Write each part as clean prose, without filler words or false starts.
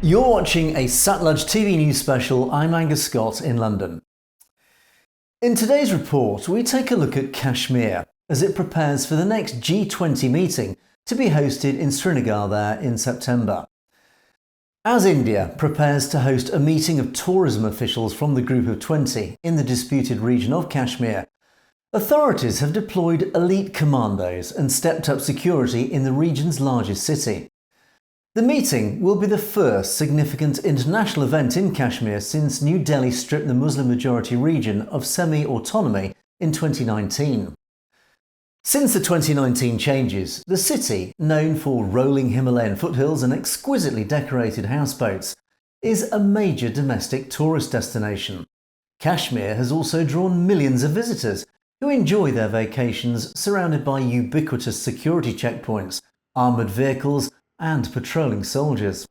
You're watching a Satluj TV news special. I'm Angus Scott in London. In today's report, we take a look at Kashmir as it prepares for the next G20 meeting to be hosted in Srinagar there in September. As India prepares to host a meeting of tourism officials from the Group of 20 in the disputed region of Kashmir, authorities have deployed elite commandos and stepped up security in the region's largest city. The meeting will be the first significant international event in Kashmir since New Delhi stripped the Muslim-majority region of semi-autonomy in 2019. Since the 2019 changes, the city, known for rolling Himalayan foothills and exquisitely decorated houseboats, is a major domestic tourist destination. Kashmir has also drawn millions of visitors who enjoy their vacations surrounded by ubiquitous security checkpoints, armoured vehicles and patrolling soldiers.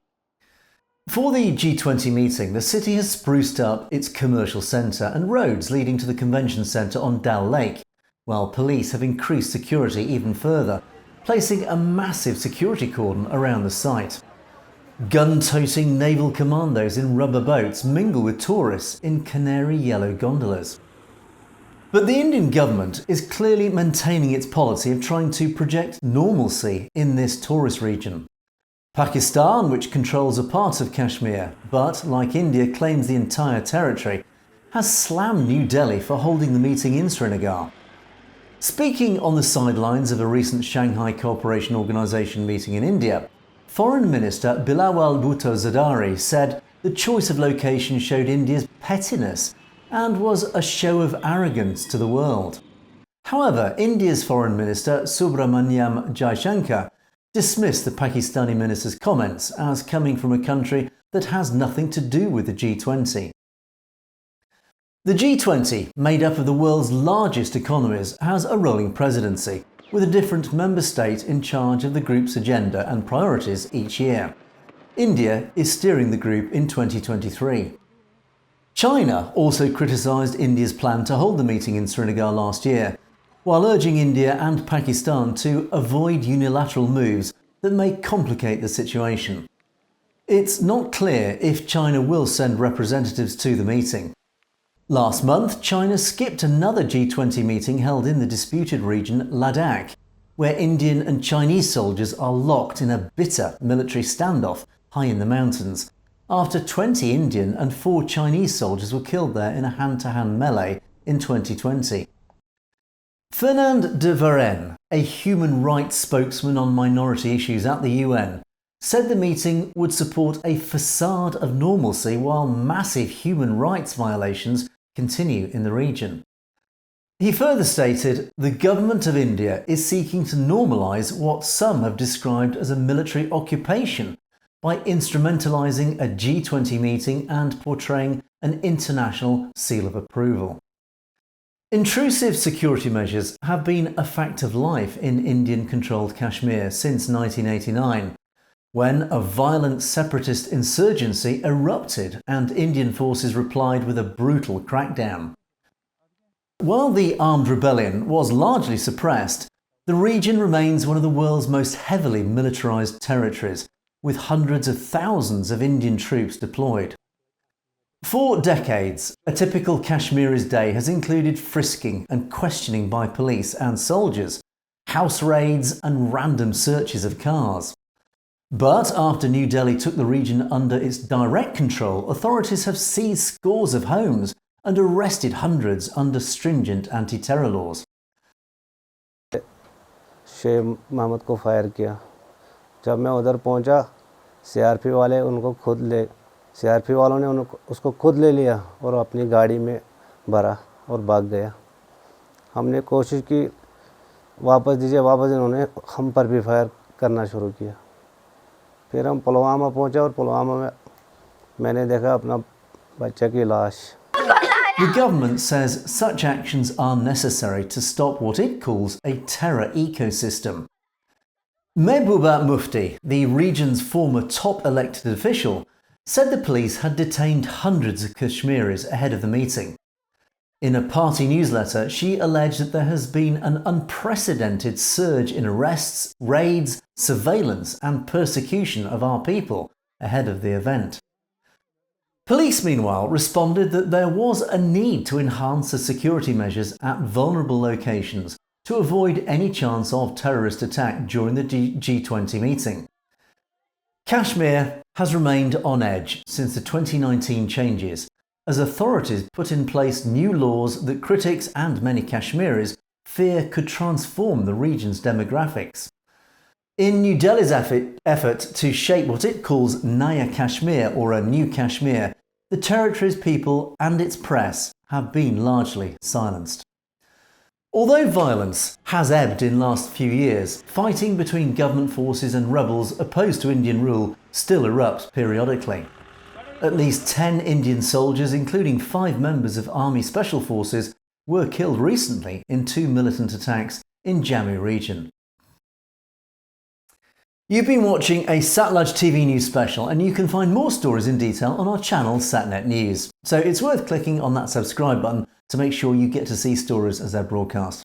For the G20 meeting, the city has spruced up its commercial centre and roads leading to the convention centre on Dal Lake, while police have increased security even further, placing a massive security cordon around the site. Gun-toting naval commandos in rubber boats mingle with tourists in canary yellow gondolas. But the Indian government is clearly maintaining its policy of trying to project normalcy in this tourist region. Pakistan, which controls a part of Kashmir, but, like India, claims the entire territory, has slammed New Delhi for holding the meeting in Srinagar. Speaking on the sidelines of a recent Shanghai Cooperation Organization meeting in India, Foreign Minister Bilawal Bhutto Zardari said the choice of location showed India's pettiness and was a show of arrogance to the world. However, India's Foreign Minister Subramanyam Jaishankar dismissed the Pakistani minister's comments as coming from a country that has nothing to do with the G20. The G20, made up of the world's largest economies, has a rolling presidency, with a different member state in charge of the group's agenda and priorities each year. India is steering the group in 2023. China also criticised India's plan to hold the meeting in Srinagar last year, while urging India and Pakistan to avoid unilateral moves that may complicate the situation. It's not clear if China will send representatives to the meeting. Last month, China skipped another G20 meeting held in the disputed region Ladakh, where Indian and Chinese soldiers are locked in a bitter military standoff high in the mountains, after 20 Indian and 4 Chinese soldiers were killed there in a hand-to-hand melee in 2020. Fernand de Varenne, a human rights spokesman on minority issues at the UN, said the meeting would support a facade of normalcy while massive human rights violations continue in the region. He further stated, "The government of India is seeking to normalise what some have described as a military occupation by instrumentalising a G20 meeting and portraying an international seal of approval." Intrusive security measures have been a fact of life in Indian-controlled Kashmir since 1989, when a violent separatist insurgency erupted and Indian forces replied with a brutal crackdown. While the armed rebellion was largely suppressed, the region remains one of the world's most heavily militarised territories, with hundreds of thousands of Indian troops deployed. For decades, a typical Kashmiri's day has included frisking and questioning by police and soldiers, house raids and random searches of cars. But after New Delhi took the region under its direct control, authorities have seized scores of homes and arrested hundreds under stringent anti-terror laws. Sheikh Mohammad को fire किया। जब मैं उधर पहुंचा, CRP वाले उनको खुद ले सीआरपी वालों ने उसको खुद ले लिया और अपनी गाड़ी में भरा और भाग गया। हमने कोशिश की वापस दीजिए, वापस इन्होंने हम पर भी फायर करना शुरू किया। फिर हम पुलवामा पहुंचे और पुलवामा में मैंने देखा अपना बच्चे की लाश। The government says such actions are necessary to stop what it calls a terror ecosystem. Mehbooba Mufti, the region's former top elected official, said the police had detained hundreds of Kashmiris ahead of the meeting. In a party newsletter, she alleged that there has been an unprecedented surge in arrests, raids, surveillance and persecution of our people ahead of the event. Police, meanwhile, responded that there was a need to enhance the security measures at vulnerable locations to avoid any chance of terrorist attack during the G20 meeting. Kashmir has remained on edge since the 2019 changes, as authorities put in place new laws that critics and many Kashmiris fear could transform the region's demographics. In New Delhi's effort to shape what it calls Naya Kashmir, or a new Kashmir, the territory's people and its press have been largely silenced. Although violence has ebbed in the last few years, fighting between government forces and rebels opposed to Indian rule still erupts periodically. At least 10 Indian soldiers, including 5 members of Army Special Forces, were killed recently in 2 militant attacks in Jammu region. You've been watching a Satluj TV News special, and you can find more stories in detail on our channel Satnet News. So it's worth clicking on that subscribe button to make sure you get to see stories as they're broadcast.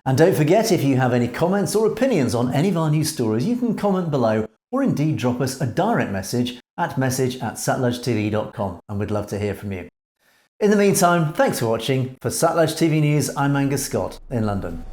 And don't forget, if you have any comments or opinions on any of our news stories, you can comment below or indeed drop us a direct message at message@satlujtv.com, and we'd love to hear from you. In the meantime, thanks for watching. For Satluj TV News, I'm Angus Scott in London.